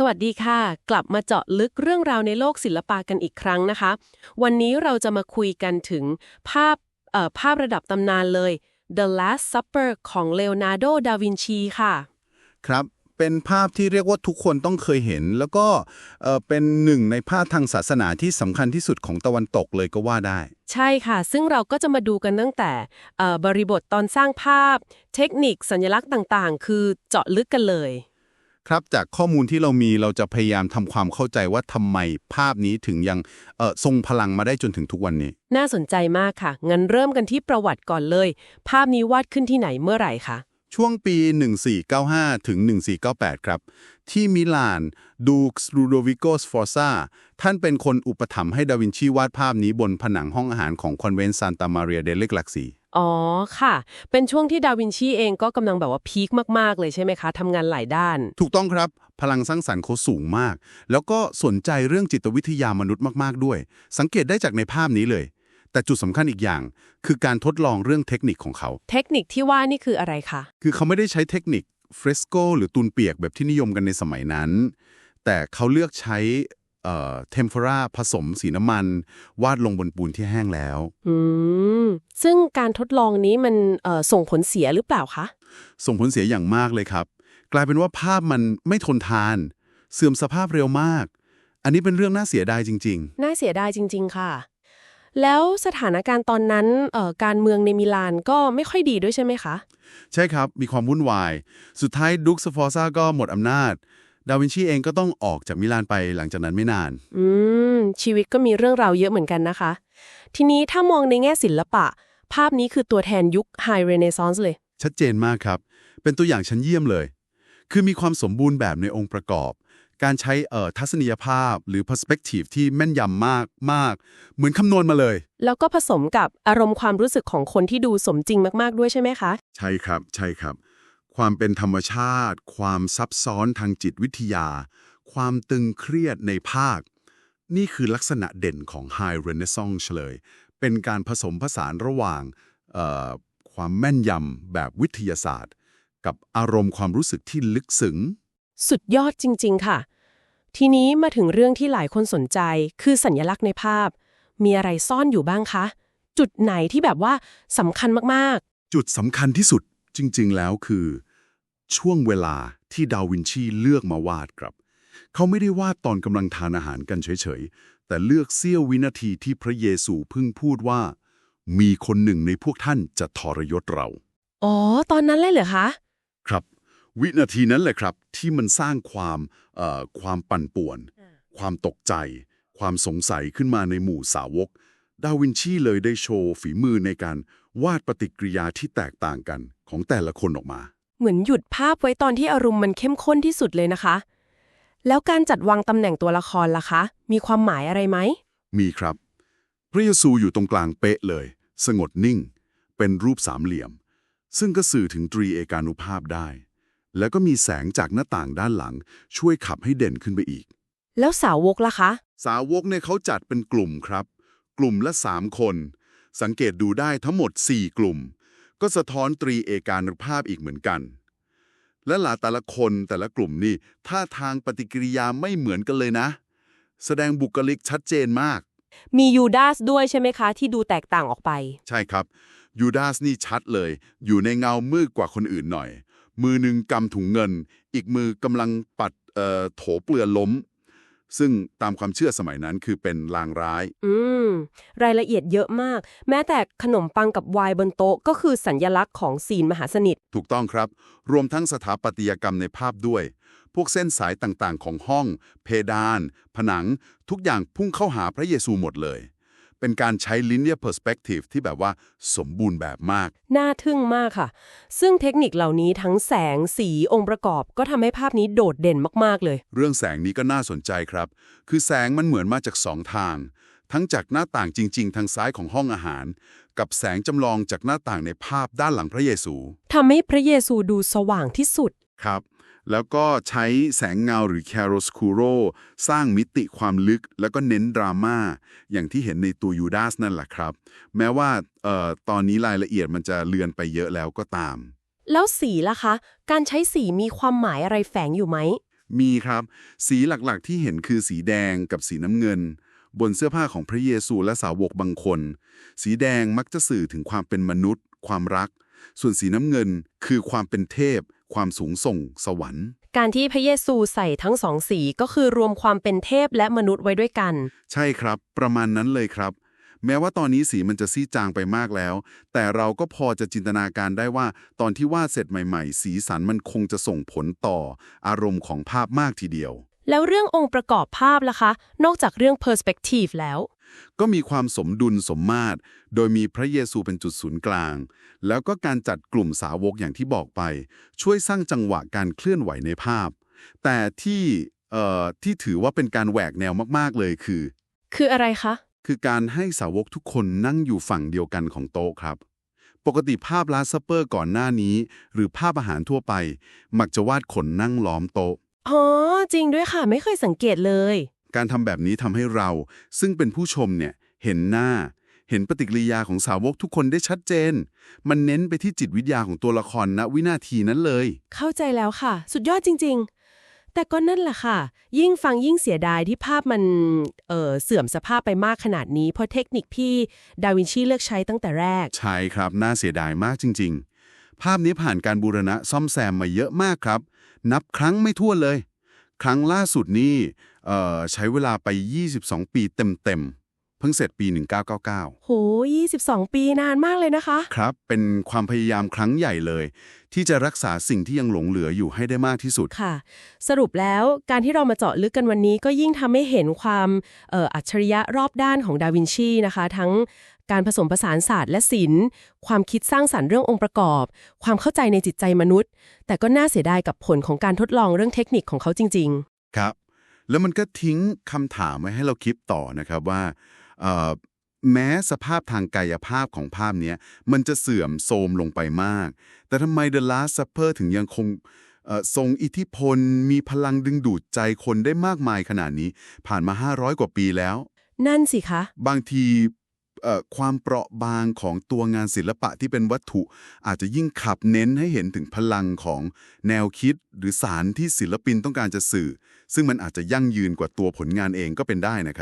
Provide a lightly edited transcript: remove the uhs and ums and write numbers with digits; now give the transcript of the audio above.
วัสดีค่ะกลับมาเจาะลึกเรื่องราวในโลกศิลปะกันอีกครั้งนะคะวันนี้เราจะมาคุยกันถึงภาพภาพระดับตำนานเลย The Last Supper ของเลโอนาร์โด ดาวินชีค่ะครับเป็นภาพที่เรียกว่าทุกคนต้องเคยเห็นแล้วก็เป็นหนึ่งในภาพทางศาสนาที่สำคัญที่สุดของตะวันตกเลยก็ว่าได้ใช่ค่ะซึ่งเราก็จะมาดูกันตั้งแต่บริบทตอนสร้างภาพเทคนิคสัญลักษณ์ต่างๆคือเจาะลึกกันเลยครับจากข้อมูลที่เรามีเราจะพยายามทำความเข้าใจว่าทำไมภาพนี้ถึงยังทรงพลังมาได้จนถึงทุกวันนี้น่าสนใจมากค่ะงั้นเริ่มกันที่ประวัติก่อนเลยภาพนี้วาดขึ้นที่ไหนเมื่อไหร่คะช่วงปี 1495 ถึง 1498 ครับ ที่มิลานดูคส์ลูโดวิโกสฟอร์ซาท่านเป็นคนอุปถัมภ์ให้ดาวินชีวาดภาพนี้บนผนังห้องอาหารของคอนเวนต์ซานตามาเรียเดเลกลักซีอ๋อค่ะเป็นช่วงที่ดาวินชีเองก็กำลังแบบว่าพีคมากๆเลยใช่ไหมคะทำงานหลายด้านถูกต้องครับพลังสร้างสรรค์เขาสูงมาก แล้วก็สนใจเรื่องจิตวิทยามนุษย์มากๆด้วย สังเกตได้จากในภาพนี้เลย แต่จุดสำคัญอีกอย่างคือการทดลองเรื่องเทคนิคของเขาเทคนิคที่ว่านี่คืออะไรคะคือเขาไม่ได้ใช้เทคนิคเฟรสโกหรือตูนเปียกแบบที่นิยมกันในสมัยนั้น แต่เขาเลือกใช้เทมเพอราผสมสีน้ำมันวาดลงบนปูนที่แห้งแล้วอืมซึ่งการทดลองนี้มันส่งผลเสียหรือเปล่าคะส่งผลเสียอย่างมากเลยครับกลายเป็นว่าภาพมันไม่ทนทานเสื่อมสภาพเร็วมากอันนี้เป็นเรื่องน่าเสียดายจริงน่าเสียดายจริงๆค่ะแล้วสถานการณ์ตอนนั้นการเมืองในมิลานก็ไม่ค่อยดีด้วยใช่ไหมคะๆใช่ครับมีความวุ่นวายสุดท้ายดุคสฟอร์ซาก็หมดอำนาจดาวินชีเองก็ต้องออกจากมิลานไปหลังจากนั้นไม่นานอืชีวิตก็มีเรื่องราวเยอะเหมือนกันนะคะทีนี้ถ้ามองในแง่ศิลปะภาพนี้คือตัวแทนยุคไฮเรเนซองส์เลยชัดเจนมากครับเป็นตัวอย่างชั้นเยี่ยมเลยคือมีความสมบูรณ์แบบในองค์ประกอบการใช้ทัศนียภาพหรือ perspective ที่แม่นยำมากเหมือนคำนวณมาเลยแล้วก็ผสมกับอารมณ์ความรู้สึกของคนที่ดูสมจริงมากๆด้วยใช่ไหมคะใช่ครับใช่ครับความเป็นธรรมชาติความซับซ้อนทางจิตวิทยาความตึงเครียดในภาคนี่คือลักษณะเด่นของ High Renaissance เลยเป็นการผสมผสานระหว่างเอ่อความแม่นยำแบบวิทยาศาสตร์กับอารมณ์ความรู้สึกที่ลึกซึ้งสุดยอดจริงๆค่ะทีนี้มาถึงเรื่องที่หลายคนสนใจคือสัญลักษณ์ในภาพมีอะไรซ่อนอยู่บ้างคะจุดไหนที่แบบว่าสำคัญมากจุดสำคัญที่สุดจริงๆแล้วคือช่วงเวลาที่ดาวินชีเลือกมาวาดครับเขาไม่ได้วาดตอนกำลังทานอาหารกันเฉยๆแต่เลือกเสี้ยววินาทีที่พระเยซูเพิ่งพูดว่ามีคนหนึ่งในพวกท่านจะทรยศเราๆอ๋อตอนนั้นเลยเหรอคะครับวินาทีนั้นแหละครับที่มันสร้างความปั่นป่วนความตกใจความสงสัยขึ้นมาในหมู่สาวกดาวินชีเลยได้โชว์ฝีมือในการวาดปฏิกิริยาที่แตกต่างกันของแต่ละคนออกมาเหมือนหยุดภาพไว้ตอนที่อารมณ์มันเข้มข้นที่สุดเลยนะคะแล้วการจัดวางตำแหน่งตัวละครล่ะคะมีความหมายอะไรไหมมีครับพระเยซูอยู่ตรงกลางเป๊ะเลยสงบนิ่งเป็นรูปสามเหลี่ยมซึ่งก็สื่อถึงตรีเอกานุภาพได้แล้วก็มีแสงจากหน้าต่างด้านหลังช่วยขับให้เด่นขึ้นไปอีกแล้วสาวกล่ะคะสาวกเนี่ยเขาจัดเป็นกลุ่มครับกลุ่มละ3คนสังเกตดูได้ทั้งหมด4กลุ่มก็สะท้อนตรีเอกานุภาพอีกเหมือนกันและแต่ละคนแต่ละกลุ่มนี่ท่าทางปฏิกิริยาไม่เหมือนกันเลยนะแสดงบุคลิกชัดเจนมากมียูดาสด้วยใช่ไหมคะที่ดูแตกต่างออกไปใช่ครับยูดาสนี่ชัดเลยอยู่ในเงามืดกว่าคนอื่นหน่อยมือหนึ่งกำถุงเงินอีกมือกำลังปัดโถเปลือยล้มซึ่งตามความเชื่อสมัยนั้นคือเป็นลางร้ายมรายละเอียดเยอะมากแม้แต่ขนมปังกับไวน์บนโต๊ะก็คือสัญลักษณ์ของศีลมหาสนิทถูกต้องครับรวมทั้งสถาปัตยกรรมในภาพด้วยพวกเส้นสายต่างๆของห้องเพดานผนังทุกอย่างพุ่งเข้าหาพระเยซูหมดเลยเป็นการใช้ linear perspective ที่แบบว่าสมบูรณ์แบบมากน่าทึ่งมากค่ะซึ่งเทคนิคเหล่านี้ทั้งแสงสีองค์ประกอบก็ทำให้ภาพนี้โดดเด่นมากๆเลยเรื่องแสงนี้ก็น่าสนใจครับคือแสงมันเหมือนมาจาก2 ทางทั้งจากหน้าต่างจริงๆทางซ้ายของห้องอาหารกับแสงจำลองจากหน้าต่างในภาพด้านหลังพระเยซูทำให้พระเยซูดูสว่างที่สุดครับแล้วก็ใช้แสงเงาหรือ chiaroscuro สร้างมิติความลึกแล้วก็เน้นดราม่าอย่างที่เห็นในตัวยูดาสนั่นแหละครับแม้ว่าตอนนี้รายละเอียดมันจะเลือนไปเยอะแล้วก็ตามแล้วสีล่ะคะการใช้สีมีความหมายอะไรแฝงอยู่ไหม มีครับสีหลักๆที่เห็นคือสีแดงกับสีน้ำเงินบนเสื้อผ้าของพระเยซูและสาวกบางคน สีแดงมักจะสื่อถึงความเป็นมนุษย์ ความรัก ส่วนสีน้ำเงินคือความเป็นเทพ ความสูงส่งสวรรค์ การที่พระเยซูใส่ทั้งสองสีก็คือรวมความเป็นเทพและมนุษย์ไว้ด้วยกัน ใช่ครับประมาณนั้นเลยครับ แม้ว่าตอนนี้สีมันจะซีดจางไปมากแล้ว แต่เราก็พอจะจินตนาการได้ว่าตอนที่วาดเสร็จใหม่ๆ สีสันมันคงจะส่งผลต่ออารมณ์ของภาพมากทีเดียว แล้วเรื่ององค์ประกอบภาพล่ะคะ นอกจากเรื่อง perspective แล้ว ก็มีความสมดุลสมมาตร โดยมีพระเยซูเป็นจุดศูนย์กลาง แล้วก็การจัดกลุ่มสาวกอย่างที่บอกไป ช่วยสร้างจังหวะการเคลื่อนไหวในภาพ แต่ที่ถือว่าเป็นการแหวกแนวมากๆเลยคืออะไรคะ คือการให้สาวกทุกคนนั่งอยู่ฝั่งเดียวกันของโต๊ะครับ ปกติภาพลาสซัปเปอร์ก่อนหน้านี้ หรือภาพอาหารทั่วไป มักจะวาดคนนั่งล้อมโต๊ะ อ๋อ จริงด้วยค่ะ ไม่เคยสังเกตเลย การทำแบบนี้ทำให้เราซึ่งเป็นผู้ชมเนี่ยเห็นหน้า เห็นปฏิกิริยาของสาวกทุกคนได้ชัดเจน มันเน้นไปที่จิตวิทยาของตัวละครณวินาทีนั้นเลย เข้าใจแล้วค่ะ สุดยอดจริงๆ แต่ก็นั่นแหละค่ะ ยิ่งฟังยิ่งเสียดายที่ภาพมันเสื่อมสภาพไปมากขนาดนี้ เพราะเทคนิคที่ดาวินชีเลือกใช้ตั้งแต่แรก ใช่ครับน่าเสียดายมากจริงๆ ภาพนี้ผ่านการบูรณะซ่อมแซมมาเยอะมากครับ นับครั้งไม่ถ้วนเลย ครั้งล่าสุดนี่ใช้เวลาไป 22 ปีเต็มๆ เพิ่งเสร็จปี 1999 โห 22 ปีนานมากเลยนะคะ ครับ เป็นความพยายามครั้งใหญ่เลย ที่จะรักษาสิ่งที่ยังหลงเหลืออยู่ให้ได้มากที่สุด ค่ะ สรุปแล้วการที่เรามาเจาะลึกกันวันนี้ก็ยิ่งทำให้เห็นความอัจฉริยะรอบด้านของดาวินชีนะคะ ทั้งการผสมผสานศาสตร์และศิลป์ความคิดสร้างสรรค์เรื่ององค์ประกอบ ความเข้าใจในจิตใจมนุษย์ แต่ก็น่าเสียดายกับผลของการทดลองเรื่องเทคนิคของเขาจริง ครับ แล้วมันก็ทิ้งคำถามไว้ให้เราคิดต่อนะครับว่าแม้สภาพทางกายภาพของภาพเนี้ยมันจะเสื่อมโทรมลงไปมาก แต่ทำไม The Last Supper ถึงยังคงทรงอิทธิพลมีพลังดึงดูดใจคนได้มากมายขนาดนี้ ผ่านมา 500 กว่าปีแล้ว ๆ นั่นสิคะ บางทีความเปราะบางของตัวงานศิลปะที่เป็นวัตถุ อาจจะยิ่งขับเน้นให้เห็นถึงพลังของแนวคิดหรือสารที่ศิลปินต้องการจะสื่อ ซึ่งมันอาจจะยั่งยืนกว่าตัวผลงานเองก็เป็นได้นะครับ